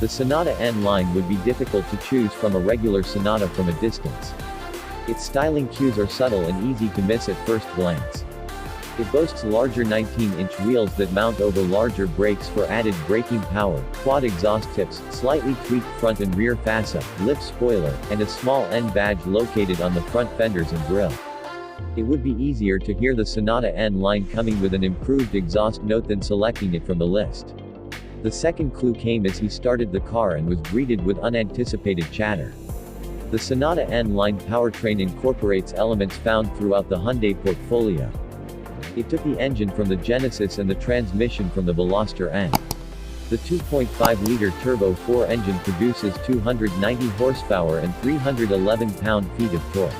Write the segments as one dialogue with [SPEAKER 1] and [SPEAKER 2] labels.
[SPEAKER 1] The Sonata N line would be difficult to choose from a regular Sonata from a distance. Its styling cues are subtle and easy to miss at first glance. It boasts larger 19-inch wheels that mount over larger brakes for added braking power, quad exhaust tips, slightly tweaked front and rear fascia, lift spoiler, and a small N badge located on the front fenders and grille. It would be easier to hear the Sonata N line coming with an improved exhaust note than selecting it from the list. The second clue came as he started the car and was greeted with unanticipated chatter. The Sonata N line powertrain incorporates elements found throughout the Hyundai portfolio. It took the engine from the Genesis and the transmission from the Veloster N. The 2.5-liter Turbo 4 engine produces 290 horsepower and 311 pound-feet of torque.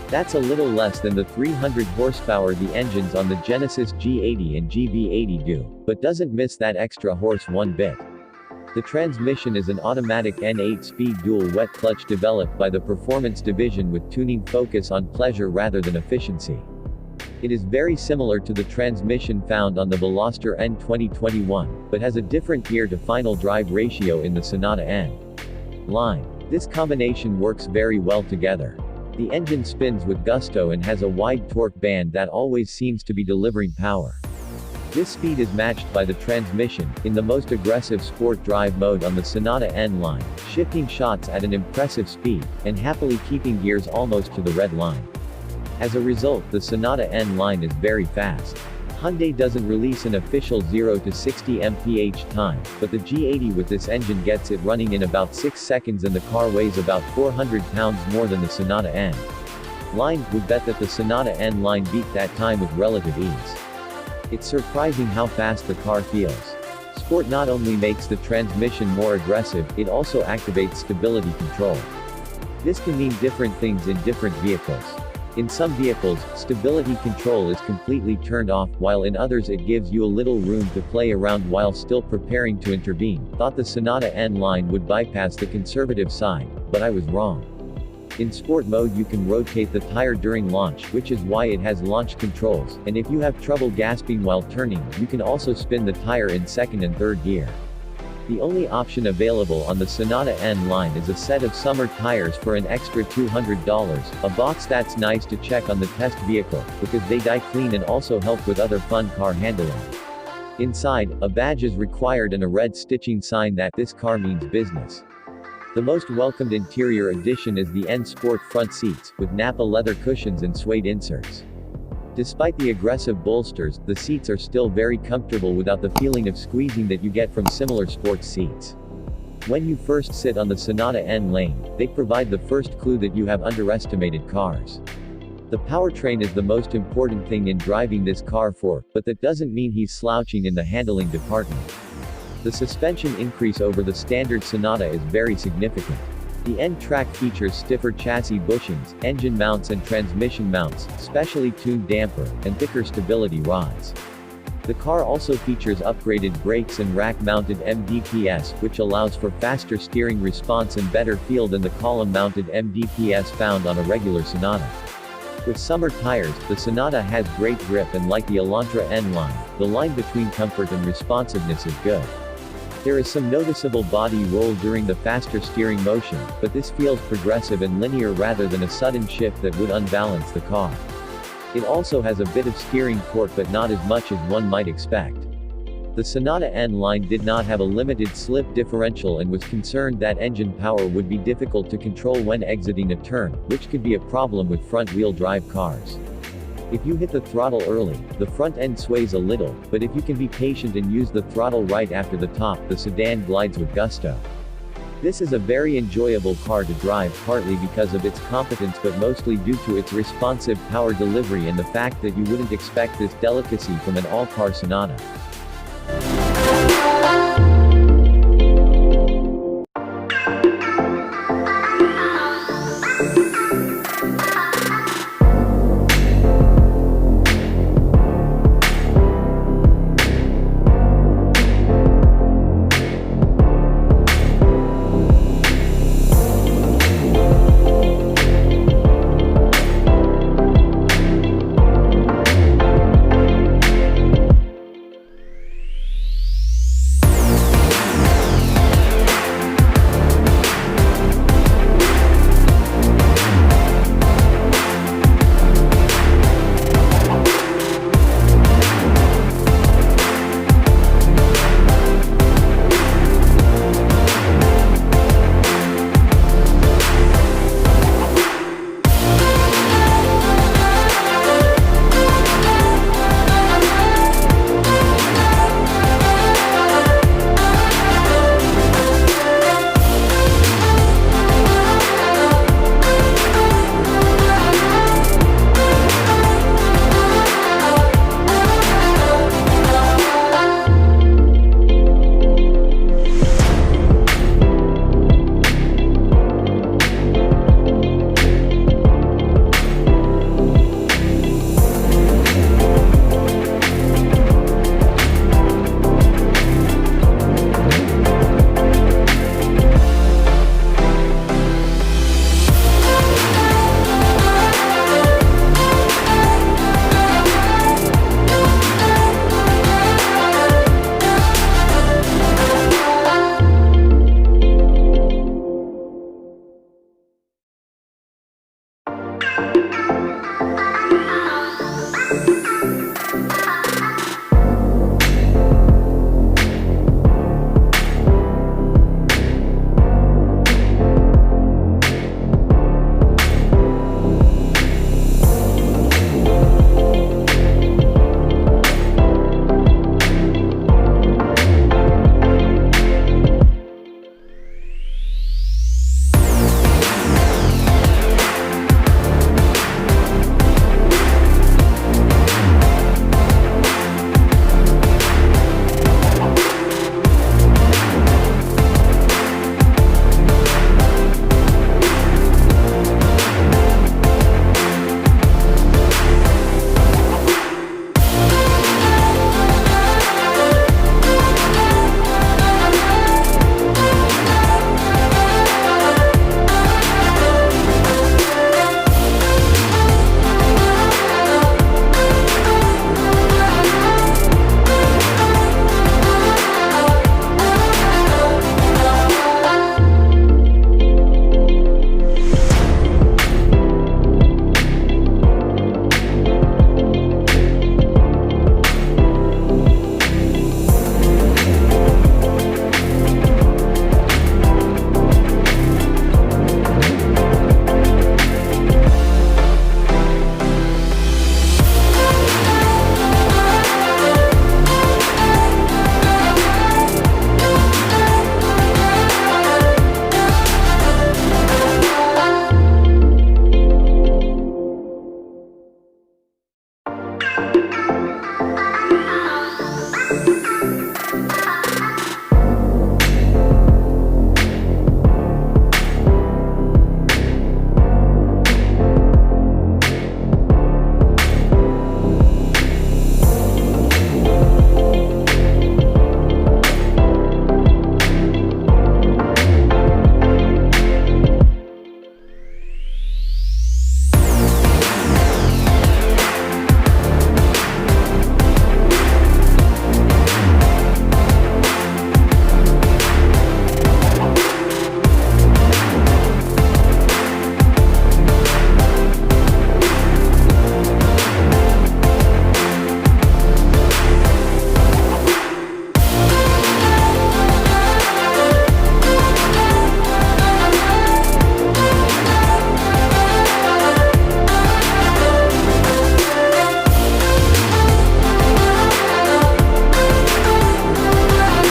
[SPEAKER 1] That's a little less than the 300 horsepower the engines on the Genesis G80 and GB80 do, but doesn't miss that extra horse one bit. The transmission is an automatic N8-speed dual wet clutch developed by the Performance division with tuning focus on pleasure rather than efficiency. It is very similar to the transmission found on the Veloster N 2021, but has a different gear-to-final drive ratio in the Sonata N line. This combination works very well together. The engine spins with gusto and has a wide torque band that always seems to be delivering power. This speed is matched by the transmission, in the most aggressive sport drive mode on the Sonata N line, shifting shots at an impressive speed, and happily keeping gears almost to the red line. As a result, the Sonata N line is very fast. Hyundai doesn't release an official 0 to 60 mph time, but the G80 with this engine gets it running in about 6 seconds and the car weighs about 400 pounds more than the Sonata N line. Would bet that the Sonata N line beat that time with relative ease. It's surprising how fast the car feels. Sport not only makes the transmission more aggressive, it also activates stability control. This can mean different things in different vehicles. In some vehicles, stability control is completely turned off, while in others it gives you a little room to play around while still preparing to intervene. Thought the Sonata N line would bypass the conservative side, but I was wrong. In sport mode you can rotate the tire during launch, which is why it has launch controls, and if you have trouble gasping while turning, you can also spin the tire in second and third gear. The only option available on the Sonata N line is a set of summer tires for an extra $200, a box that's nice to check on the test vehicle, because they die clean and also help with other fun car handling. Inside, a badge is required and a red stitching sign that this car means business. The most welcomed interior addition is the N Sport front seats, with Nappa leather cushions and suede inserts. Despite the aggressive bolsters, the seats are still very comfortable without the feeling of squeezing that you get from similar sports seats. When you first sit on the Sonata N lane, they provide the first clue that you have underestimated cars. The powertrain is the most important thing in driving this car but that doesn't mean he's slouching in the handling department. The suspension increase over the standard Sonata is very significant. The N-Track features stiffer chassis bushings, engine mounts and transmission mounts, specially tuned damper, and thicker stability rods. The car also features upgraded brakes and rack-mounted MDPS, which allows for faster steering response and better feel than the column-mounted MDPS found on a regular Sonata. With summer tires, the Sonata has great grip, and like the Elantra N line, the line between comfort and responsiveness is good. There is some noticeable body roll during the faster steering motion, but this feels progressive and linear rather than a sudden shift that would unbalance the car. It also has a bit of steering torque, but not as much as one might expect. The Sonata N line did not have a limited slip differential and was concerned that engine power would be difficult to control when exiting a turn, which could be a problem with front-wheel drive cars. If you hit the throttle early, the front end sways a little, but if you can be patient and use the throttle right after the top, the sedan glides with gusto. This is a very enjoyable car to drive, partly because of its competence but mostly due to its responsive power delivery and the fact that you wouldn't expect this delicacy from an all-car Sonata.